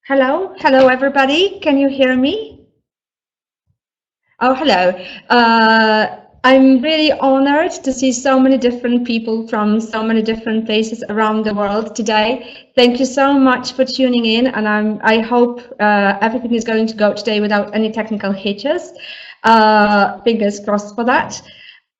Hello everybody. Can you hear me? Oh, hello. I'm really honored to see so many different people from so many different places around the world today. Thank you so much for tuning in, and I hope everything is going to go today without any technical hitches. Fingers crossed for that.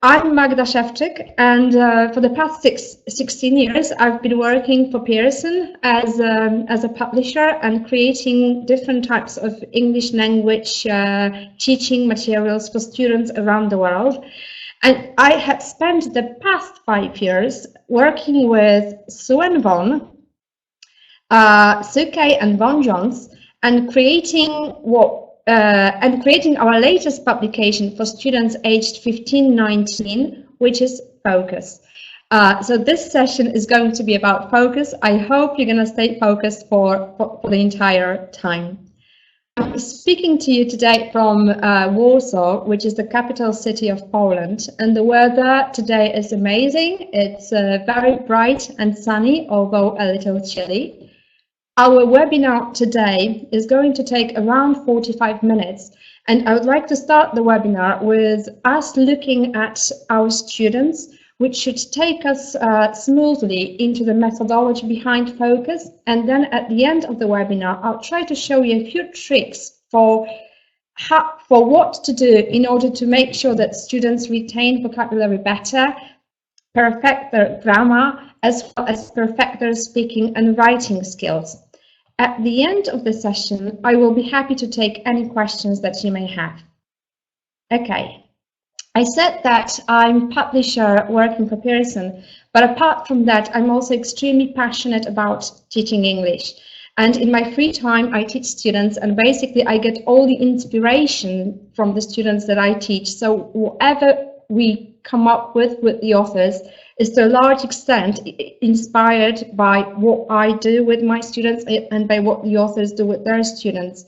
I'm Magda Szewczyk, and for the past 16 years, I've been working for Pearson as a publisher and creating different types of English language teaching materials for students around the world. And I have spent the past 5 years working with Sue and Von, Sue Kay and Von Jones, and creating our latest publication for students aged 15-19, which is Focus. So this session is going to be about focus. I hope you're going to stay focused for the entire time. I'm speaking to you today from Warsaw, which is the capital city of Poland, and the weather today is amazing. It's very bright and sunny, although a little chilly. Our webinar today is going to take around 45 minutes, and I would like to start the webinar with us looking at our students, which should take us smoothly into the methodology behind focus. And then at the end of the webinar, I'll try to show you a few tricks for what to do in order to make sure that students retain vocabulary better, perfect their grammar, as well as perfect their speaking and writing skills. At the end of the session, I will be happy to take any questions that you may have. Okay, I said that I'm a publisher working for Pearson, but apart from that, I'm also extremely passionate about teaching English. And in my free time, I teach students, and basically I get all the inspiration from the students that I teach. So whatever we come up with the authors is to a large extent inspired by what I do with my students and by what the authors do with their students.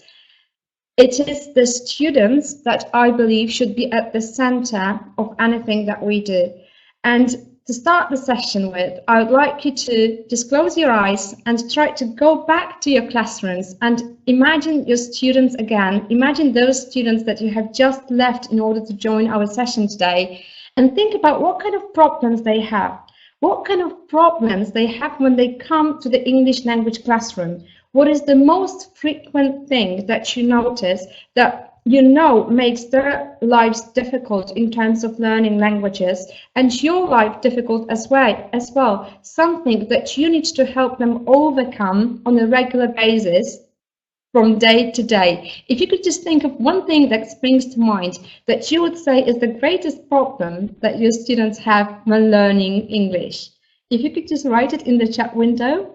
It is the students that I believe should be at the center of anything that we do. And to start the session with, I would like you to just close your eyes and try to go back to your classrooms and imagine your students again. Imagine those students that you have just left in order to join our session today, and think about what kind of problems they have. What kind of problems they have when they come to the English language classroom? What is the most frequent thing that you notice that you know makes their lives difficult in terms of learning languages, and your life difficult as well? Something that you need to help them overcome on a regular basis from day to day. If you could just think of one thing that springs to mind that you would say is the greatest problem that your students have when learning English. If you could just write it in the chat window.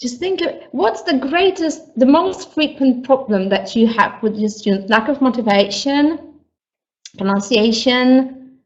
Just think of what's the most frequent problem that you have with your students. Lack of motivation, pronunciation,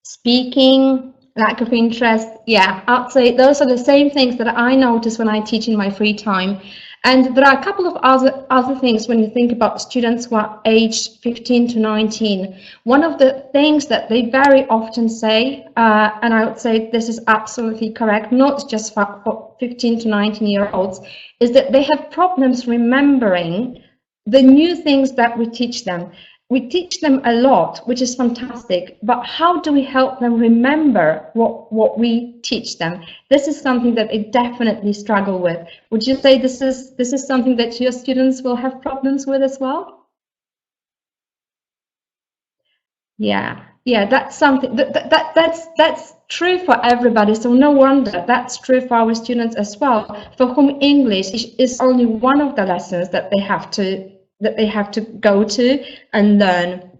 speaking, lack of interest. Yeah, I'd say those are the same things that I notice when I teach in my free time. And there are a couple of other things when you think about students who are aged 15 to 19. One of the things that they very often say, and I would say this is absolutely correct, not just for 15 to 19-year-olds, is that they have problems remembering the new things that we teach them. We teach them a lot, which is fantastic, but how do we help them remember what we teach them? This is something that they definitely struggle with. Would you say this is something that your students will have problems with as well? Yeah, that's something that's true for everybody. So no wonder that's true for our students as well, for whom English is only one of the lessons that they have to go to and learn.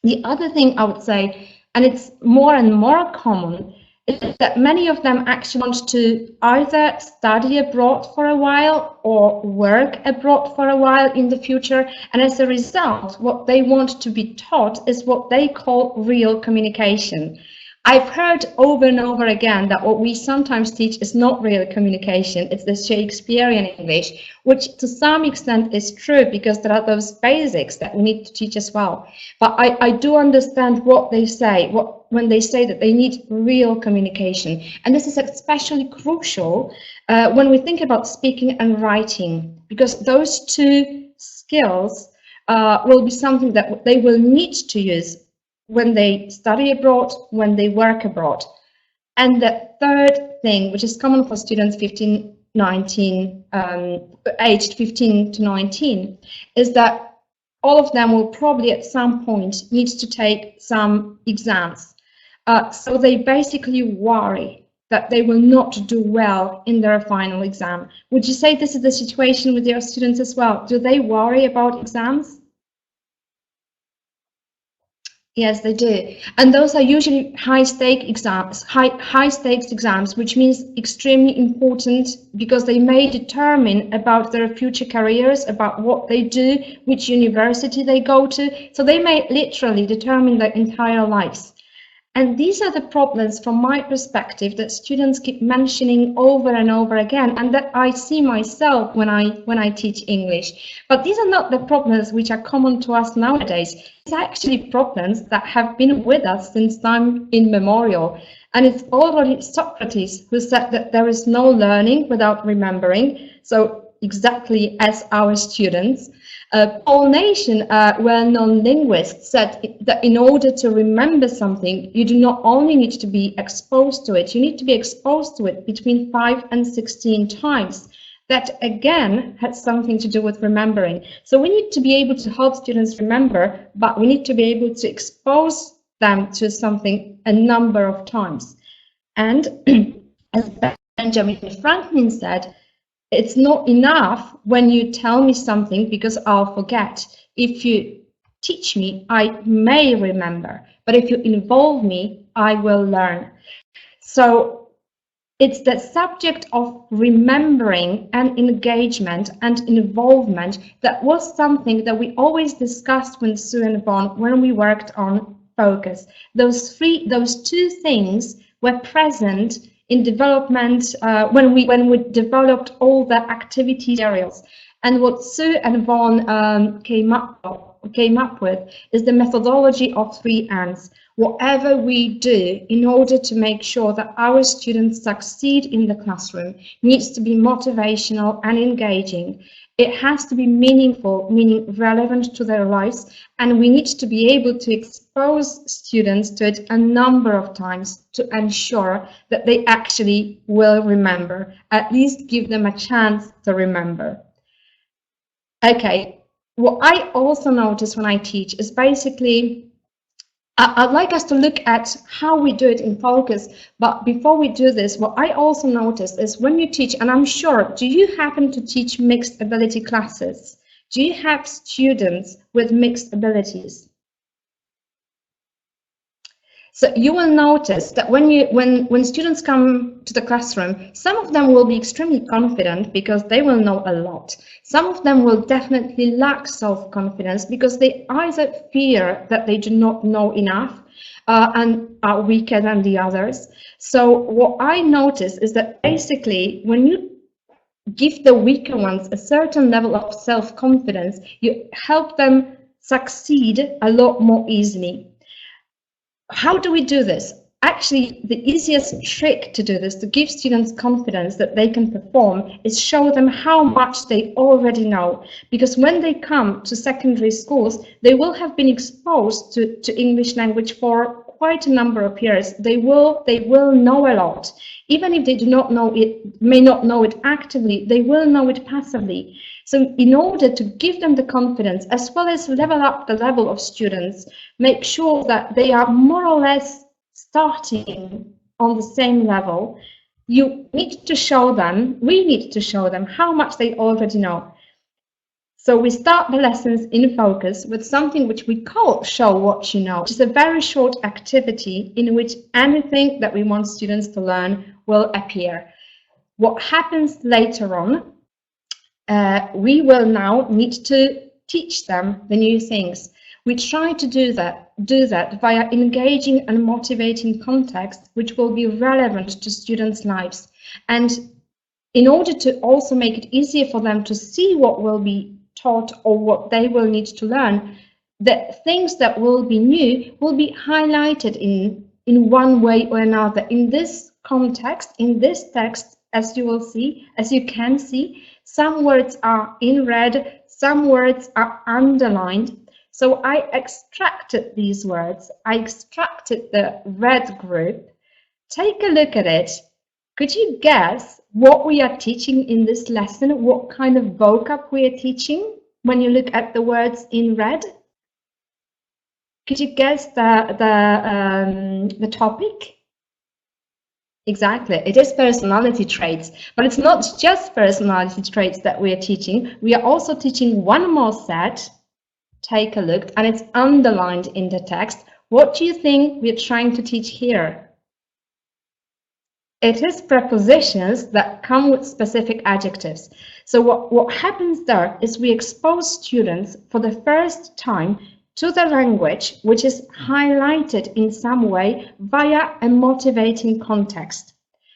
The other thing I would say, and it's more and more common, is that many of them actually want to either study abroad for a while or work abroad for a while in the future, and as a result, what they want to be taught is what they call real communication. I've heard over and over again that what we sometimes teach is not real communication, it's the Shakespearean English, which to some extent is true because there are those basics that we need to teach as well. But I do understand what they say, when they say that they need real communication. And this is especially crucial when we think about speaking and writing, because those two skills will be something that they will need to use when they study abroad, when they work abroad. And the third thing, which is common for students aged 15 to 19, is that all of them will probably at some point need to take some exams. So they basically worry that they will not do well in their final exam. Would you say this is the situation with your students as well? Do they worry about exams? Yes, they do. And those are usually high-stakes exams, which means extremely important because they may determine about their future careers, about what they do, which university they go to. So they may literally determine their entire lives. And these are the problems from my perspective that students keep mentioning over and over again, and that I see myself when I teach English. But these are not the problems which are common to us nowadays. It's actually problems that have been with us since time immemorial. And it's already Socrates who said that there is no learning without remembering. So exactly as our students. Paul Nation, a well-known linguist, said that in order to remember something, you do not only need to be exposed to it, you need to be exposed to it between 5 and 16 times. That again has something to do with remembering. So we need to be able to help students remember, but we need to be able to expose them to something a number of times. And as Benjamin Franklin said, it's not enough when you tell me something because I'll forget. If you teach me, I may remember, but if you involve me, I will learn. So it's the subject of remembering and engagement and involvement that was something that we always discussed with Sue and Yvonne when we worked on focus. Those two things were present in development when we developed all the activity areas. And what Sue and Yvonne came up with is the methodology of 3 N's. Whatever we do in order to make sure that our students succeed in the classroom needs to be motivational and engaging. It has to be meaningful, meaning relevant to their lives, and we need to be able to expose students to it a number of times to ensure that they actually will remember, at least give them a chance to remember. Okay, what I also notice when I teach is basically, I'd like us to look at how we do it in focus, but before we do this, what I also notice is when you teach, and I'm sure, do you happen to teach mixed ability classes? Do you have students with mixed abilities? So you will notice that when students come to the classroom, some of them will be extremely confident because they will know a lot. Some of them will definitely lack self-confidence because they either fear that they do not know enough and are weaker than the others. So what I notice is that basically when you give the weaker ones a certain level of self-confidence, you help them succeed a lot more easily. How do we do this? Actually, the easiest trick to do this, to give students confidence that they can perform, is show them how much they already know. Because when they come to secondary schools, they will have been exposed to English language for quite a number of years. They will know a lot. Even if they do not know it, may not know it actively, they will know it passively. So in order to give them the confidence, as well as level up the level of students, make sure that they are more or less starting on the same level, you need to show them, we need to show them how much they already know. So we start the lessons in focus with something which we call show what you know, which is a very short activity in which anything that we want students to learn will appear. What happens later on, we will now need to teach them the new things. We try to do that via engaging and motivating context, which will be relevant to students' lives. And in order to also make it easier for them to see what will be taught or what they will need to learn, the things that will be new will be highlighted in in one way or another. In this context, in this text, as you can see, some words are in red, some words are underlined. So I extracted these words. I extracted the red group. Take a look at it. Could you guess what we are teaching in this lesson? What kind of vocab we are teaching when you look at the words in red? Could you guess the topic? Exactly, it is personality traits, but it's not just personality traits that we are teaching. We are also teaching one more set. Take a look, and it's underlined in the text. What do you think we're trying to teach here? It is prepositions that come with specific adjectives. So what happens there is we expose students for the first time to the language, which is highlighted in some way via a motivating context.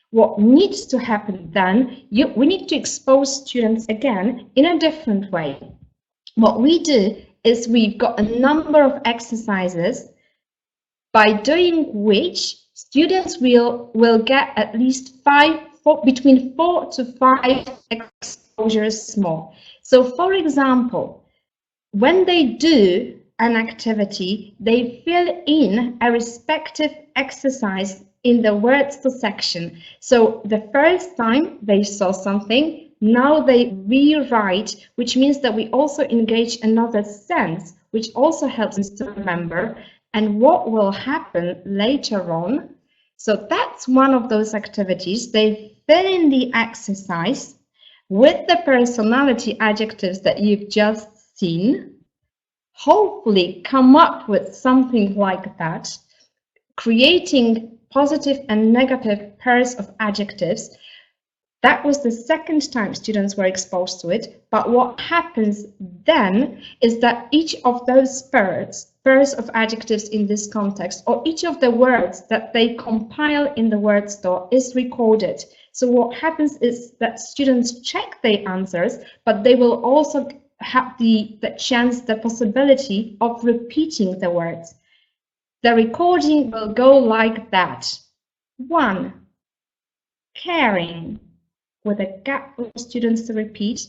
What needs to happen then, we need to expose students again in a different way. What we do is we've got a number of exercises by doing which students will get at least between 4 to 5 exposures more. So for example, when they do an activity, they fill in a respective exercise in the words to section. So the first time they saw something, now they rewrite, which means that we also engage another sense, which also helps us to remember. And what will happen later on? So that's one of those activities. They fill in the exercise with the personality adjectives that you've just seen, hopefully come up with something like that, creating positive and negative pairs of adjectives. That was the second time students were exposed to it. But what happens then is that each of those pairs of adjectives in this context, or each of the words that they compile in the word store, is recorded. So what happens is that students check their answers, but they will also have the chance, the possibility of repeating the words. The recording will go like that. 1, caring, with a gap for students to repeat.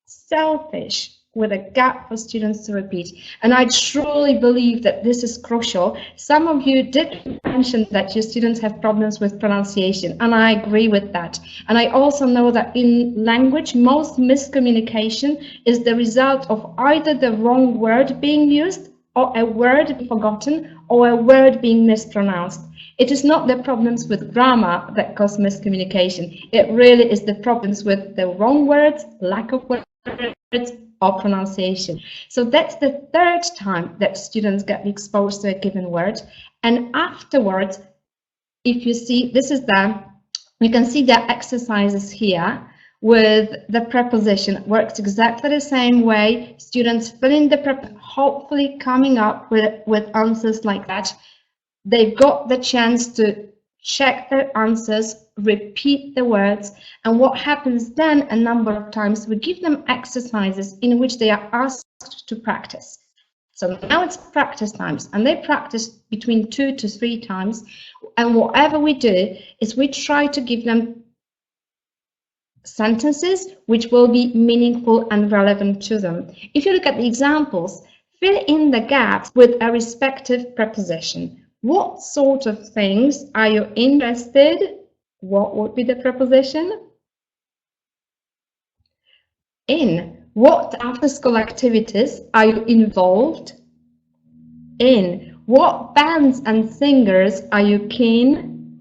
Selfish, with a gap for students to repeat. And I truly believe that this is crucial. Some of you did mention that your students have problems with pronunciation, and I agree with that. And I also know that in language, most miscommunication is the result of either the wrong word being used, or a word being forgotten, or a word being mispronounced. It is not the problems with grammar that cause miscommunication. It really is the problems with the wrong words, lack of words, or pronunciation. So that's the third time that students get exposed to a given word. And afterwards, if you see, you can see the exercises here with the preposition. It works exactly the same way. Students fill in the preposition, hopefully coming up with answers like that. They've got the chance to check their answers, repeat the words, and what happens then a number of times, we give them exercises in which they are asked to practice. So now it's practice times, and they practice between 2 to 3 times, and whatever we do is we try to give them sentences which will be meaningful and relevant to them. If you look at the examples, fill in the gaps with a respective preposition. What sort of things are you interested? What would be the preposition? In. What after-school activities are you involved in? What bands and singers are you keen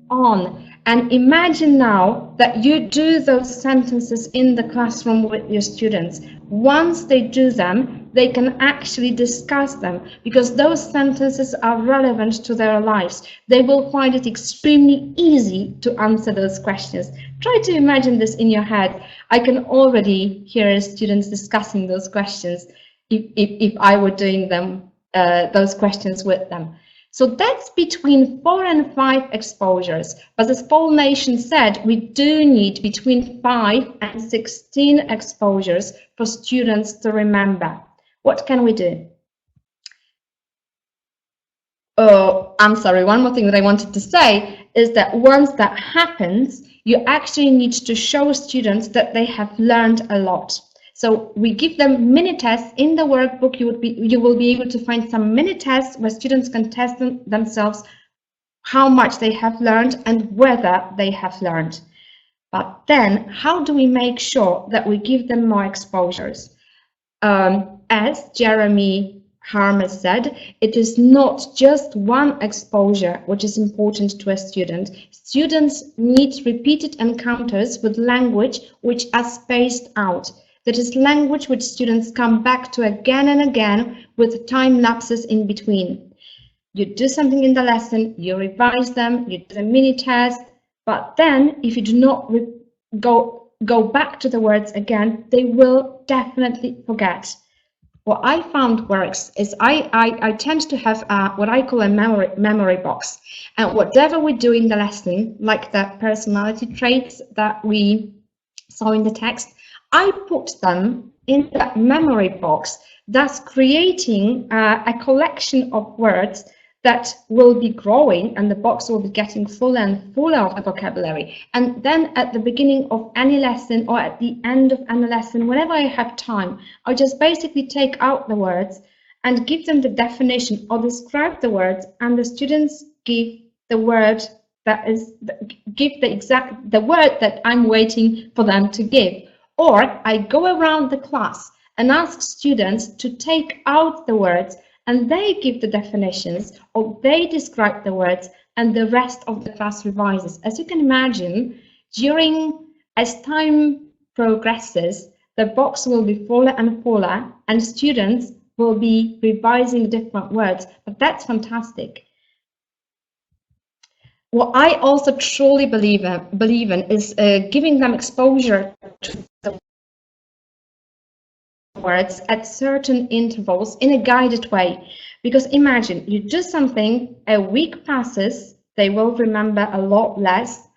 on? And imagine now that you do those sentences in the classroom with your students. Once they do them, they can actually discuss them, because those sentences are relevant to their lives. They will find it extremely easy to answer those questions. Try to imagine this in your head. I can already hear students discussing those questions if I were doing them, those questions with them. So that's between 4 and 5 exposures. But as Paul Nation said, we do need between 5 and 16 exposures for students to remember. What can we do? I'm sorry, one more thing that I wanted to say is that once that happens, you actually need to show students that they have learned a lot. So we give them mini tests in the workbook. You will be able to find some mini tests where students can test themselves how much they have learned and whether they have learned. But then how do we make sure that we give them more exposures? As Jeremy Harmer said, it is not just one exposure which is important to a student. Students need repeated encounters with language which are spaced out. That is language which students come back to again and again with time lapses in between. You do something in the lesson, you revise them, you do a mini test, but then if you do not go back to the words again, they will definitely forget. What I found works is I tend to have what I call a memory box, and whatever we do in the lesson, like the personality traits that we saw in the text, I put them in that memory box, thus creating a collection of words that will be growing, and the box will be getting fuller and fuller of the vocabulary. And then at the beginning of any lesson or at the end of any lesson, whenever I have time, I just basically take out the words and give them the definition or describe the words, and the students give the word that is, give the word that I'm waiting for them to give. Or I go around the class and ask students to take out the words, and they give the definitions or they describe the words, and the rest of the class revises. As you can imagine, as time progresses, the box will be fuller and fuller, and students will be revising different words, but that's fantastic. What I also truly believe in is giving them exposure to the words at certain intervals in a guided way. Because imagine you do something, a week passes, they will remember a lot less.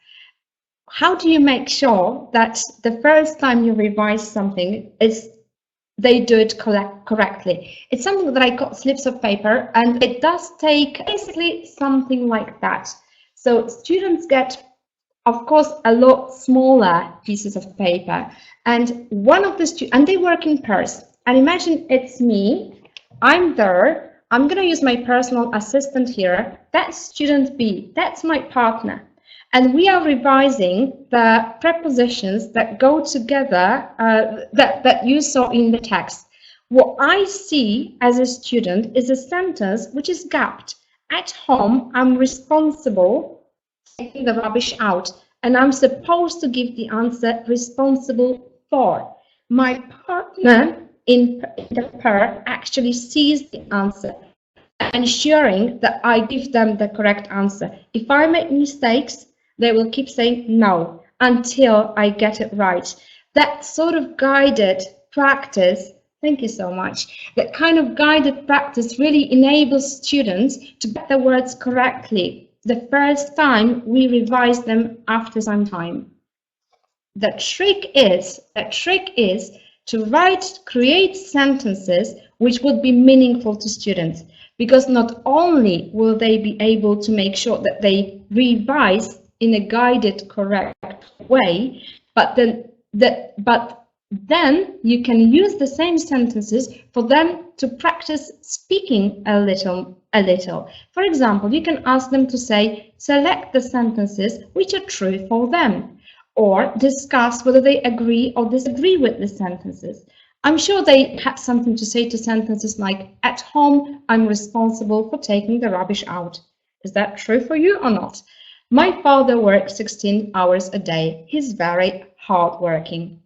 How do you make sure that the first time you revise something is they do it correctly? It's something that I call slips of paper, and it does take basically something like that. So students get, of course, a lot smaller pieces of paper, and one of the students, and they work in pairs. And imagine it's me, I'm there, I'm going to use my personal assistant here, that's student B, that's my partner. And we are revising the prepositions that go together, that you saw in the text. What I see as a student is a sentence which is gapped. At home, I'm responsible for taking the rubbish out, and I'm supposed to give the answer responsible for. My partner in the pair actually sees the answer, ensuring that I give them the correct answer. If I make mistakes, they will keep saying no until I get it right. That sort of guided practice, thank you so much, that kind of guided practice really enables students to get the words correctly the first time we revise them after some time. The trick is to create sentences which would be meaningful to students, because not only will they be able to make sure that they revise in a guided, correct way, but then you can use the same sentences for them to practice speaking a little. For example, you can ask them to say, select the sentences which are true for them, or discuss whether they agree or disagree with the sentences. I'm sure they had something to say to sentences like, at home, I'm responsible for taking the rubbish out. Is that true for you or not? My father works 16 hours a day. He's very hardworking.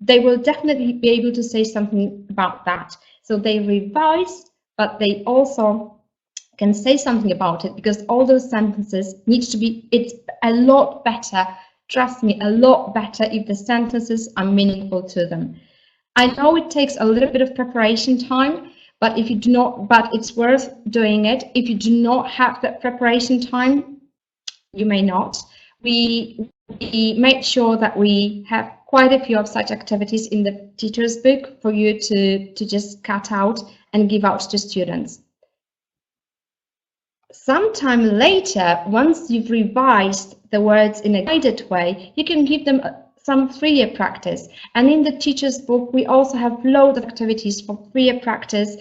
They will definitely be able to say something about that. So they revise, but they also can say something about it, because all those sentences need to be, it's a lot better, trust me, a lot better if the sentences are meaningful to them. I know it takes a little bit of preparation time, but if you do not, but it's worth doing it. If you do not have that preparation time, you may not. We make sure that we have quite a few of such activities in the teacher's book for you to just cut out and give out to students. sometime later, once you've revised the words in a guided way, you can give them some freer practice. And in the teacher's book, we also have loads of activities for freer practice.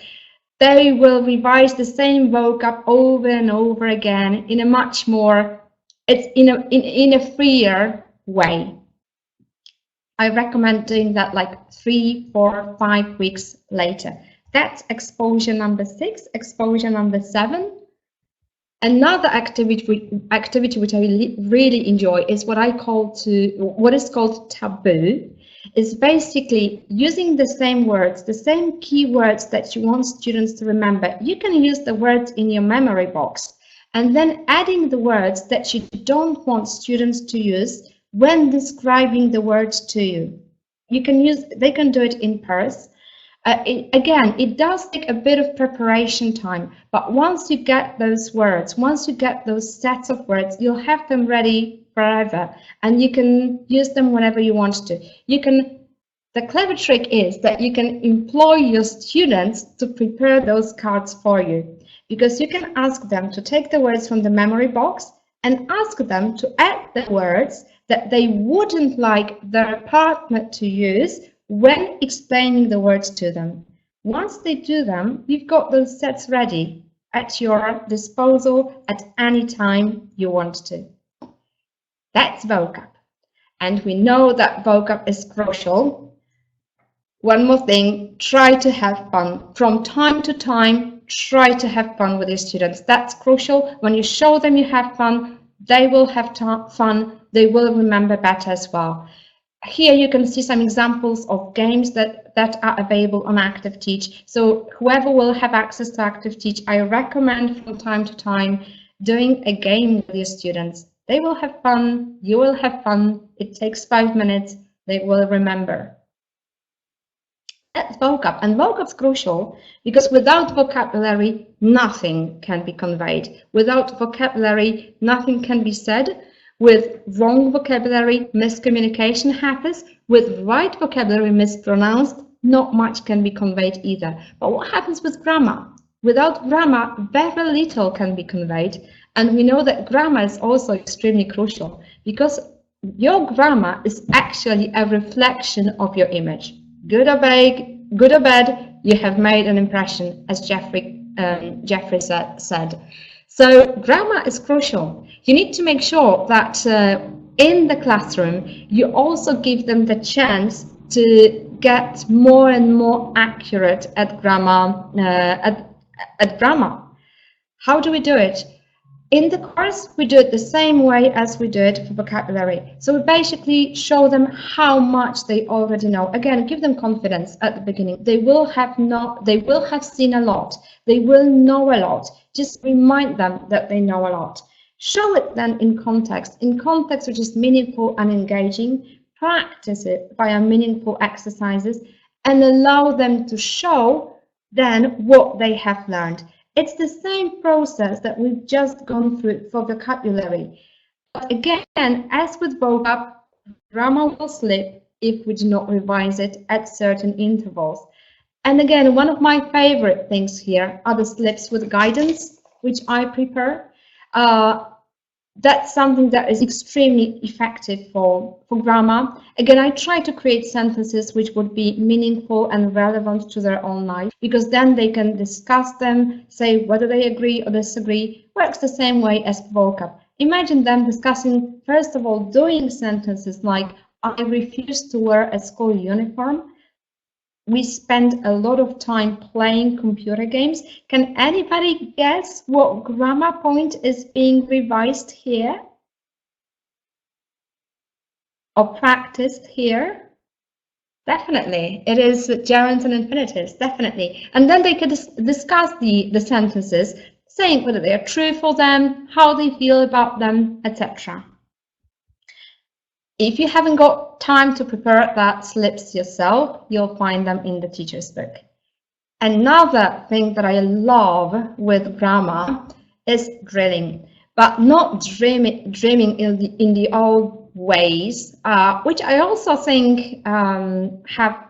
They will revise the same vocab over and over again in a much more, it's in a freer way. I recommend doing that like 3, 4, 5 weeks later. That's exposure number 6. Exposure number 7. Another activity which I really enjoy is what is called Taboo. Is basically using the same words, the same keywords that you want students to remember. You can use the words in your memory box and then adding the words that you don't want students to use when describing the words to you. They can do it in pairs. Again, it does take a bit of preparation time, but once you get those words, once you get those sets of words, you'll have them ready forever, and you can use them whenever you want to. The clever trick is that you can employ your students to prepare those cards for you, because you can ask them to take the words from the memory box and ask them to add the words that they wouldn't like their partner to use when explaining the words to them. Once they do them, you've got those sets ready at your disposal at any time you want to. That's vocab. And we know that vocab is crucial. One more thing, try to have fun. From time to time, try to have fun with your students. That's crucial. When you show them you have fun, they will have fun. They will remember better as well. Here you can see some examples of games that are available on Active Teach. So whoever will have access to Active Teach, I recommend from time to time doing a game with your students. They will have fun, you will have fun. It takes 5 minutes, they will remember. That's vocab, and vocab's crucial because without vocabulary, nothing can be conveyed. Without vocabulary, nothing can be said. With wrong vocabulary, miscommunication happens. With right vocabulary mispronounced, not much can be conveyed either. But what happens with grammar? Without grammar, very little can be conveyed. And we know that grammar is also extremely crucial because your grammar is actually a reflection of your image. Good or bad, you have made an impression, as Jeffrey said. So grammar is crucial. You need to make sure that in the classroom, you also give them the chance to get more and more accurate at grammar. At grammar. How do we do it? In the course, we do it the same way as we do it for vocabulary. So we basically show them how much they already know. Again, give them confidence at the beginning. They will have seen a lot. They will know a lot. Just remind them that they know a lot. Show it then in context which is meaningful and engaging. Practice it via meaningful exercises and allow them to show then what they have learned. It's the same process that we've just gone through for vocabulary. But again, as with vocab, grammar will slip if we do not revise it at certain intervals. And again, one of my favorite things here are the slips with guidance, which I prepare. That's something that is extremely effective for grammar. Again, I try to create sentences which would be meaningful and relevant to their own life, because then they can discuss them, say whether they agree or disagree. Works the same way as vocab. Imagine them discussing, first of all, doing sentences like, I refuse to wear a school uniform. We spend a lot of time playing computer games. Can anybody guess what grammar point is being revised here? Or practiced here? Definitely, it is gerunds and infinitives, definitely. And then they could discuss the sentences, saying whether they are true for them, how they feel about them, etc. If you haven't got time to prepare that slips yourself, you'll find them in the teacher's book. Another thing that I love with grammar is drilling, but not dreaming in the old ways, which I also think have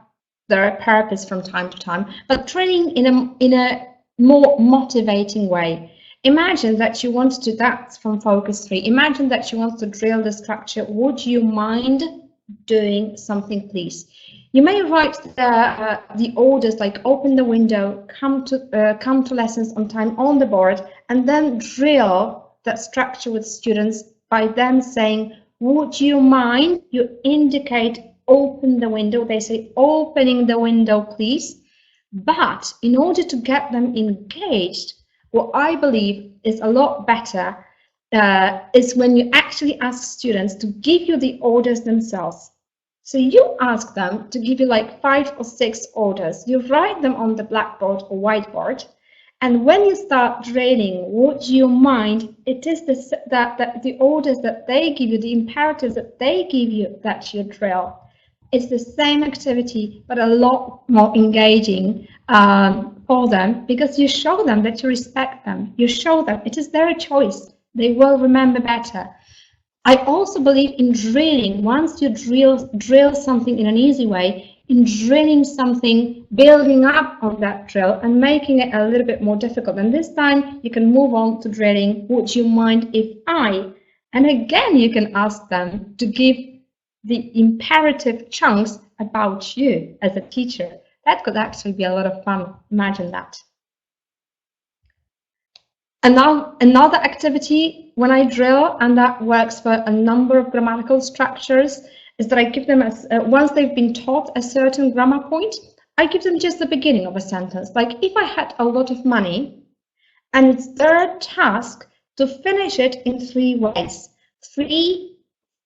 their purpose from time to time, but drilling in a more motivating way. Imagine that you want to, that's from focus 3. Imagine that you want to drill the structure. Would you mind doing something, please? You may write the orders like open the window, come to lessons on time on the board, and then drill that structure with students by them saying, would you mind? You indicate open the window. They say opening the window, please. But in order to get them engaged, what I believe is a lot better is when you actually ask students to give you the orders themselves. So you ask them to give you like 5 or 6 orders. You write them on the blackboard or whiteboard. And when you start drilling, would you mind? It is the orders that they give you, the imperatives that they give you, that you drill. It's the same activity, but a lot more engaging for them, because you show them that you respect them. You show them it is their choice. They will remember better. I also believe in drilling. Once you drill something in an easy way, in drilling something, building up on that drill and making it a little bit more difficult. And this time you can move on to drilling, would you mind if I? And again, you can ask them to give the imperative chunks about you as a teacher. That could actually be a lot of fun. Imagine that. And now another activity when I drill, and that works for a number of grammatical structures, is that I give them, once they've been taught a certain grammar point, I give them just the beginning of a sentence. Like if I had a lot of money, and it's their task to finish it in 3 ways. 3,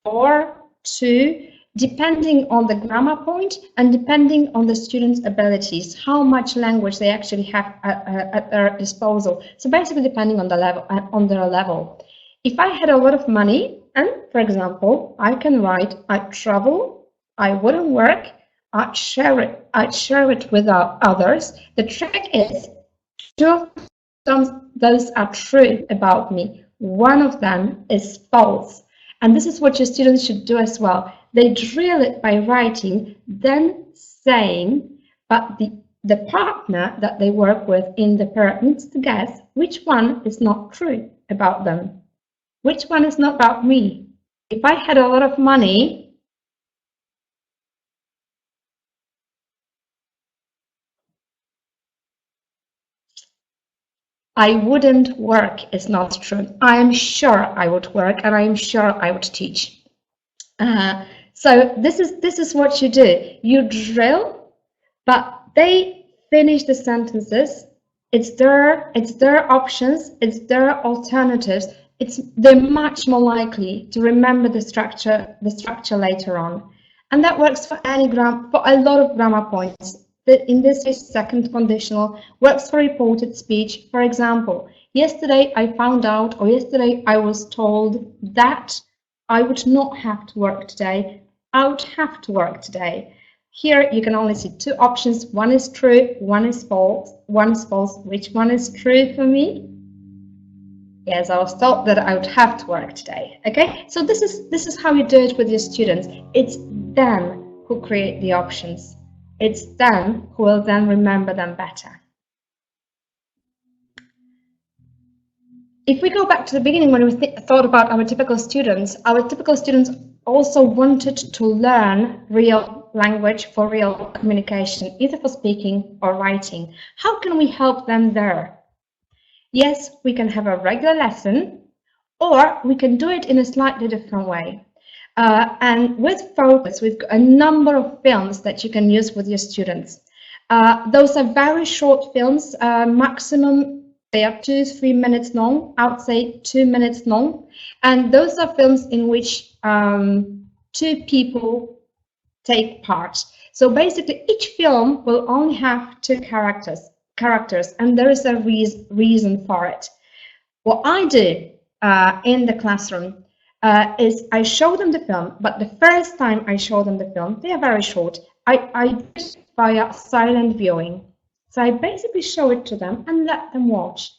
4, 2, depending on the grammar point and depending on the student's abilities, how much language they actually have at their disposal. So basically depending on the level, on their level. If I had a lot of money, and for example, I can write, I'd travel, I wouldn't work, I'd share it with others. The trick is, 2 of those are true about me. 1 of them is false. And this is what your students should do as well. They drill it by writing, then saying, but the partner that they work with in the pair needs to guess which one is not true about them. Which one is not about me? If I had a lot of money, I wouldn't work is not true. I am sure I would work and I am sure I would teach. So this is what you do. You drill, but they finish the sentences. It's their options. It's their alternatives. They're much more likely to remember the structure later on, and that works for for a lot of grammar points. In this case, second conditional works for reported speech. For example, yesterday I found out, or yesterday I was told that I would not have to work today. I would have to work today. Here you can only see 2 options. 1 is true, 1 is false. 1 is false. Which one is true for me? Yes, I was told that I would have to work today. Okay, so this is how you do it with your students. It's them who create the options. It's them who will then remember them better. If we go back to the beginning, when we thought about our typical students also wanted to learn real language for real communication, either for speaking or writing. How can we help them there? Yes, we can have a regular lesson, or we can do it in a slightly different way. And with Focus, we've got a number of films that you can use with your students. Those are very short films, maximum they are 2-3 minutes long, I would say 2 minutes long. And those are films in which 2 people take part. So basically each film will only have 2 characters, and there is a reason for it. What I do in the classroom is I show them the film, but the first time I show them the film, they are very short. I do it via silent viewing. So I basically show it to them and let them watch.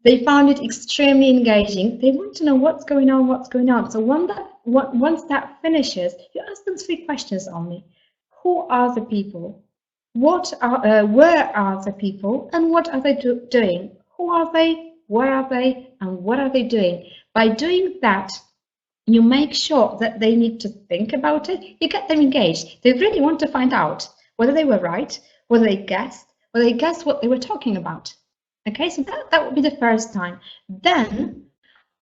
They found it extremely engaging. They want to know what's going on, So once that finishes, you ask them 3 questions only. Who are the people? Where are the people? And what are they doing? Who are they? where are they, and what are they doing? By doing that, you make sure that they need to think about it. You get them engaged. They really want to find out whether they were right, whether they guessed what they were talking about. Okay, so that would be the first time. Then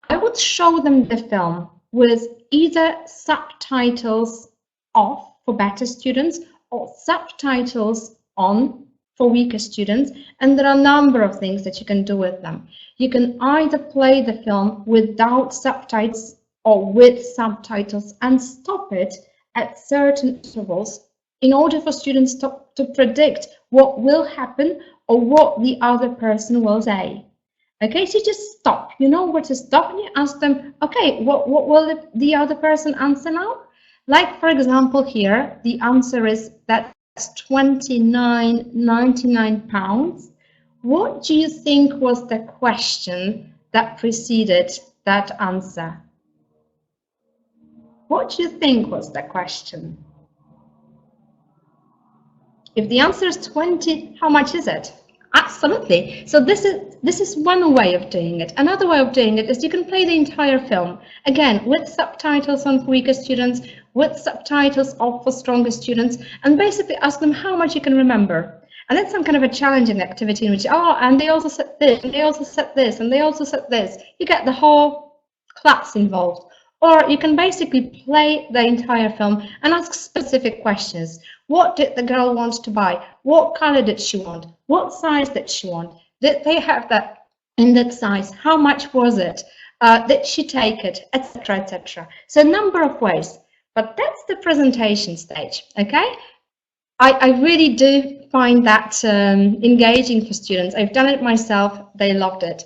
I would show them the film with either subtitles off for better students or subtitles on for weaker students. And there are a number of things that you can do with them. You can either play the film without subtitles or with subtitles and stop it at certain intervals in order for students to predict what will happen or what the other person will say. Okay, so you just stop. You know where to stop, and you ask them, okay, what will the other person answer now? Like, for example, here, the answer is that's £29.99. What do you think was the question that preceded that answer? What do you think was the question? If the answer is 20, how much is it? Absolutely. So this is one way of doing it. Another way of doing it is you can play the entire film, again, with subtitles on for weaker students, with subtitles off for stronger students, and basically ask them how much you can remember. And that's some kind of a challenging activity in which, oh, and they also said this, and they also said this, and they also said this. You get the whole class involved. Or you can basically play the entire film and ask specific questions. What did the girl want to buy? What color did she want? What size did she want? Did they have that in that size? How much was it? Did she take it? Etc. etc. So a number of ways. But that's the presentation stage. Okay. I really do find that engaging for students. I've done it myself. They loved it.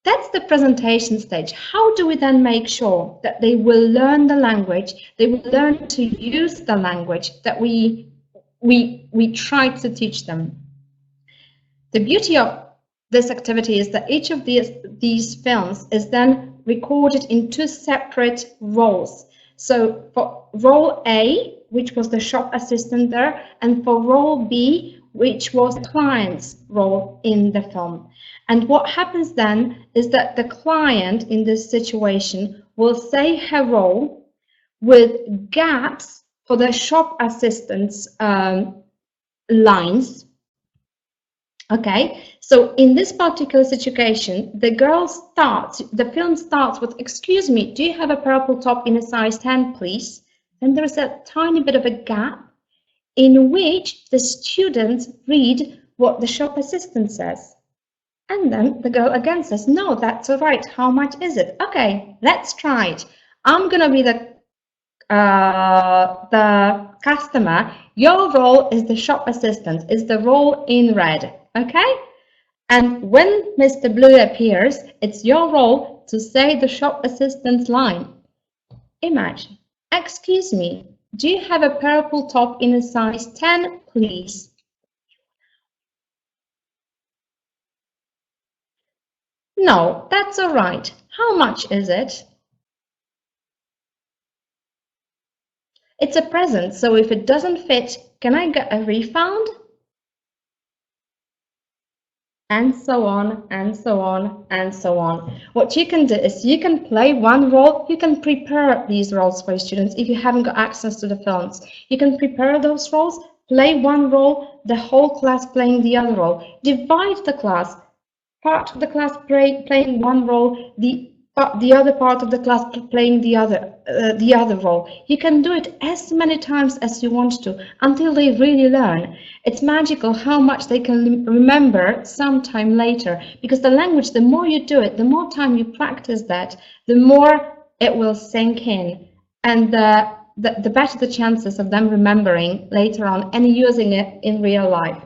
That's the presentation stage. How do we then make sure that they will learn the language, they will learn to use the language that we tried to teach them? The beauty of this activity is that each of these films is then recorded in two separate roles. So for role A, which was the shop assistant there, and for role B, which was the client's role in the film. And what happens then is that the client in this situation will say her role with gaps for the shop assistant's lines. Okay, so in this particular situation, the film starts with, excuse me, do you have a purple top in a size 10, please? Then there is a tiny bit of a gap in which the students read what the shop assistant says. And then the girl again says, no, that's all right. How much is it? Okay, let's try it. I'm going to be the customer. Your role is the shop assistant, is the role in red. Okay? And when Mr. Blue appears, it's your role to say the shop assistant's line. Imagine, excuse me, do you have a purple top in a size 10, please? No, that's all right. How much is it? It's a present, so if it doesn't fit, can I get a refund? And so on, and so on, and so on. What you can do is you can play one role. You can prepare these roles for your students if you haven't got access to the films. You can prepare those roles, play one role, the whole class playing the other role. Divide the class. Part of the class playing one role, the other part of the class playing the other role. You can do it as many times as you want to until they really learn. It's magical how much they can remember sometime later, because the language, the more you do it, the more time you practice that, the more it will sink in, and the better the chances of them remembering later on and using it in real life.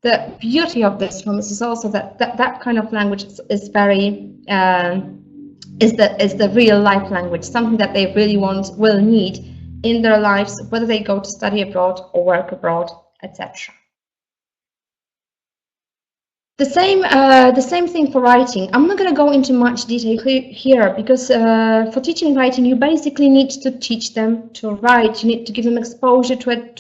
The beauty of this film is also that kind of language is very is the real life language, something that they really will need in their lives, whether they go to study abroad or work abroad, etc. The same thing for writing. I'm not going to go into much detail here because for teaching writing, you basically need to teach them to write. You need to give them exposure to it,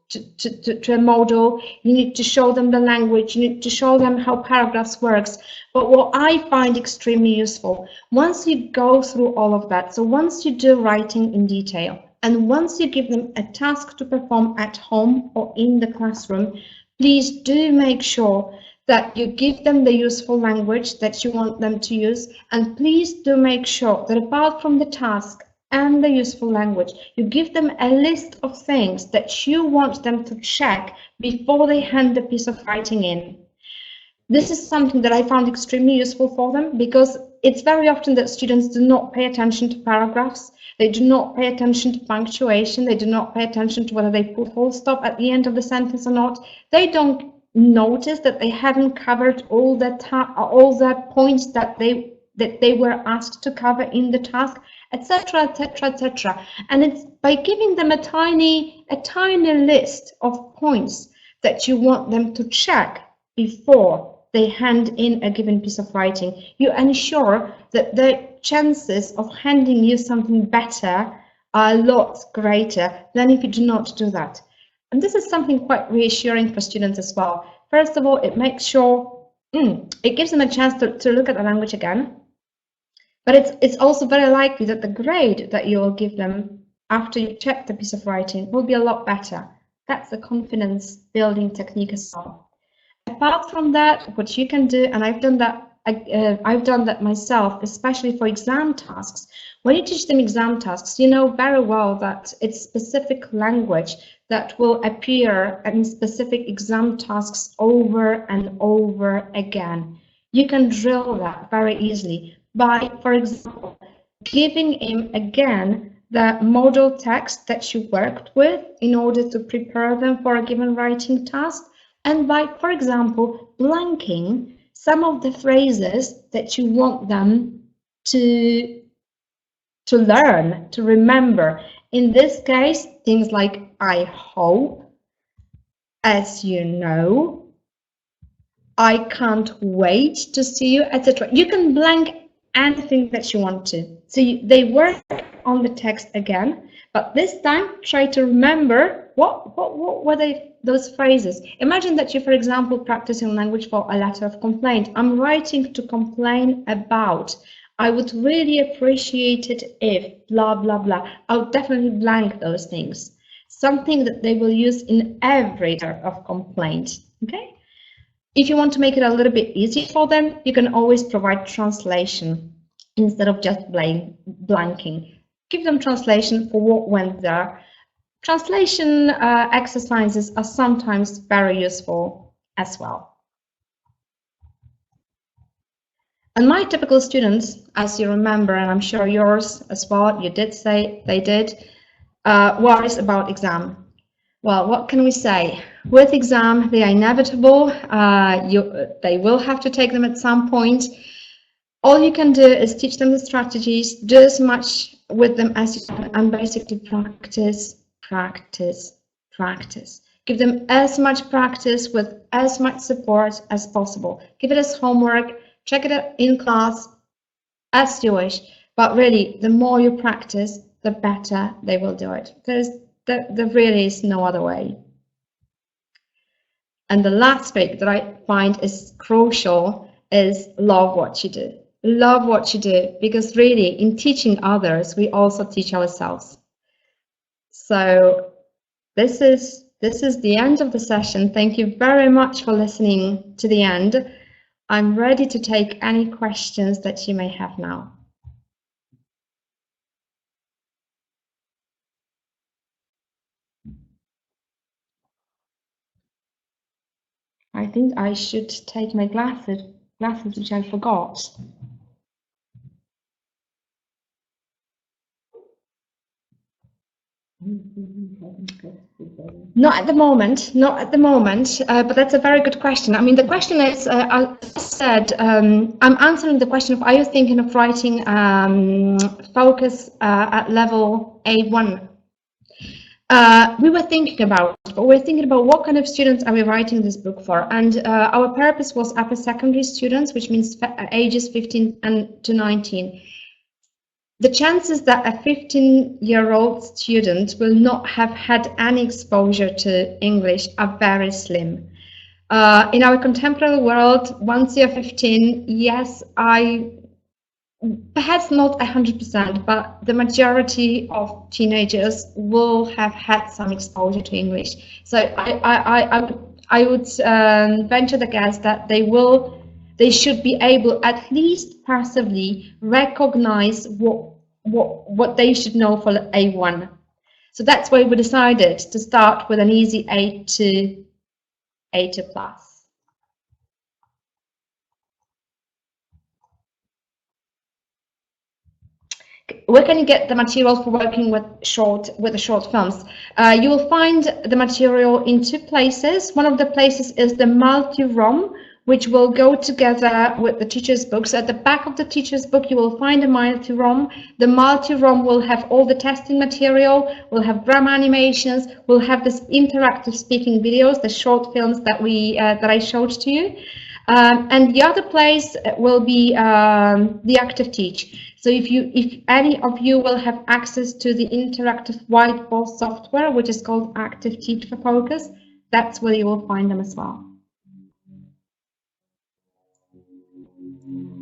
to a model, you need to show them the language, you need to show them how paragraphs works. But what I find extremely useful, once you go through all of that, so once you do writing in detail, and once you give them a task to perform at home or in the classroom, please do make sure that you give them the useful language that you want them to use, and please do make sure that apart from the task and the useful language, you give them a list of things that you want them to check before they hand the piece of writing in. This is something that I found extremely useful for them, because it's very often that students do not pay attention to paragraphs, they do not pay attention to punctuation, they do not pay attention to whether they put full stop at the end of the sentence or not. They don't notice that they haven't covered all the points that they were asked to cover in the task, etc., etc., etc. And it's by giving them a tiny list of points that you want them to check before they hand in a given piece of writing, you ensure that the chances of handing you something better are a lot greater than if you do not do that. And this is something quite reassuring for students as well. First of all, it makes sure, it gives them a chance to look at the language again. But it's also very likely that the grade that you will give them after you check the piece of writing will be a lot better. That's a confidence building technique as well. Apart from that, what you can do, and I've done that myself, especially for exam tasks. When you teach them exam tasks, you know very well that it's specific language that will appear in specific exam tasks over and over again. You can drill that very easily by, for example, giving him again the model text that you worked with in order to prepare them for a given writing task, and by, for example, blanking some of the phrases that you want them to learn, to remember. In this case, things like I hope, as you know, I can't wait to see you, etc. You can blank anything that you want to. So they work on the text again, but this time try to remember what were those phrases. Imagine that you, for example, practicing language for a letter of complaint. I'm writing to complain about. I would really appreciate it if blah, blah, blah. I'll definitely blank those things. Something that they will use in every letter of complaint, okay? If you want to make it a little bit easier for them, you can always provide translation instead of just blanking. Give them translation for what went there. Translation exercises are sometimes very useful as well. And my typical students, as you remember, and I'm sure yours as well, you did say they did, worries about exam. Well, what can we say? With exam, they are inevitable. They will have to take them at some point. All you can do is teach them the strategies, do as much with them as you can, and basically practice, practice, practice. Give them as much practice with as much support as possible. Give it as homework, check it in class, as you wish. But really, the more you practice, the better they will do it. There really is no other way. And the last bit that I find is crucial is love what you do. Love what you do, because really in teaching others, we also teach ourselves. So this is the end of the session. Thank you very much for listening to the end. I'm ready to take any questions that you may have now. I think I should take my glasses, which I forgot. Not at the moment, but that's a very good question. I mean, the question is, I said, I'm answering the question of, are you thinking of writing focus at level A1? We were thinking about it, but we're thinking about what kind of students are we writing this book for, and our purpose was upper secondary students, which means ages 15 to 19. the chances that a 15-year-old student will not have had any exposure to English are very slim. In our contemporary world, once you're 15, yes, perhaps not 100%, but the majority of teenagers will have had some exposure to English. So I would venture the guess that they should be able, at least passively, recognize what they should know for A1. So that's why we decided to start with an easy A2 plus. Where can you get the material for working with the short films? You will find the material in two places. One of the places is the multi-ROM, which will go together with the teacher's book. So at the back of the teacher's book, you will find a multi-ROM. The multi-ROM will have all the testing material, will have grammar animations, will have this interactive speaking videos, the short films that I showed to you. And the other place will be the Active Teach. So if any of you will have access to the interactive whiteboard software, which is called Active Teach for Focus, that's where you will find them as well.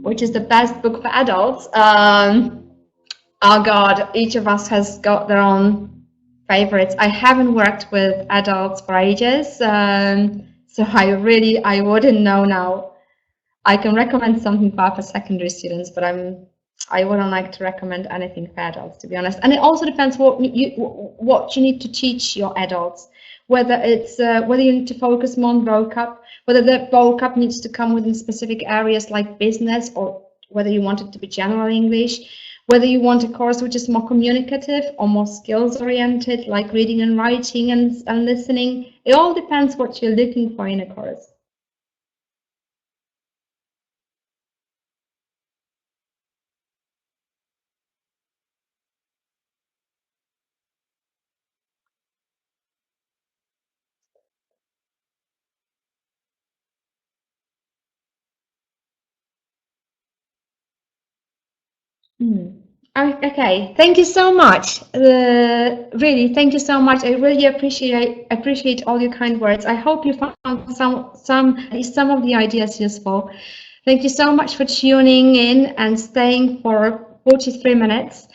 Which is the best book for adults? Oh God, each of us has got their own favorites. I haven't worked with adults for ages, so I wouldn't know now. I can recommend something for secondary students, but I wouldn't like to recommend anything for adults, to be honest. And it also depends what you need to teach your adults. Whether you need to focus more on vocab, whether the vocab needs to come within specific areas like business, or whether you want it to be general English, whether you want a course which is more communicative or more skills oriented, like reading and writing and listening. It all depends what you're looking for in a course. Okay, thank you so much. Really, thank you so much. I really appreciate all your kind words. I hope you found some of the ideas useful. Thank you so much for tuning in and staying for 43 minutes.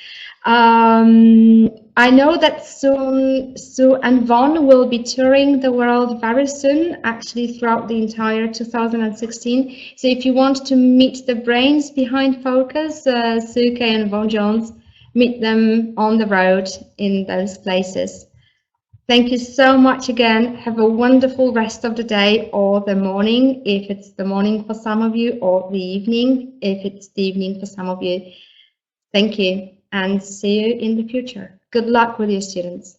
I know that Sue and Von will be touring the world very soon, actually throughout the entire 2016. So if you want to meet the brains behind Focus, Sue Kay and Von Jones, meet them on the road in those places. Thank you so much again. Have a wonderful rest of the day or the morning, if it's the morning for some of you, or the evening, if it's the evening for some of you. Thank you, and see you in the future. Good luck with your students.